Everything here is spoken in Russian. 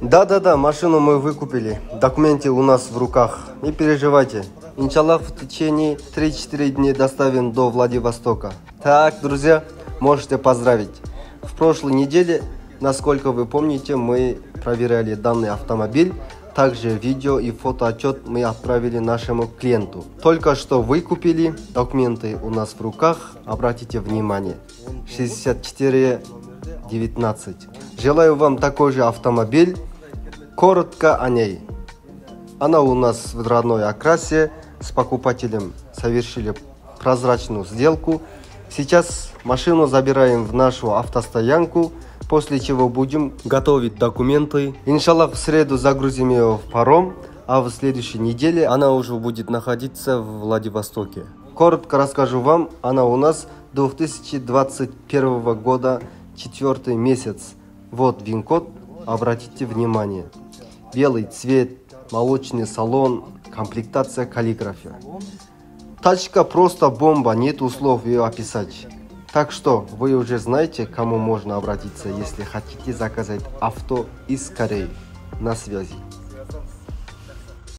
Да, машину мы выкупили. Документы у нас в руках. Не переживайте. Иншаллах, в течение 3-4 дней доставим до Владивостока. Так, друзья, можете поздравить. В прошлой неделе, насколько вы помните, мы проверяли данный автомобиль. Также видео и фотоотчет мы отправили нашему клиенту. Только что выкупили, документы у нас в руках. Обратите внимание. 6419. Желаю вам такой же автомобиль. Коротко о ней. Она у нас в родной окрасе. С покупателем совершили прозрачную сделку. Сейчас машину забираем в нашу автостоянку, после чего будем готовить документы. Иншаллах, в среду загрузим ее в паром, а в следующей неделе она уже будет находиться в Владивостоке. Коротко расскажу вам, она у нас 2021 года, 4 месяц. Вот ВИН-код, обратите внимание. Белый цвет, молочный салон, комплектация, каллиграфия. Тачка просто бомба, нет слов ее описать. Так что вы уже знаете, к кому можно обратиться, если хотите заказать авто из Кореи. На связи.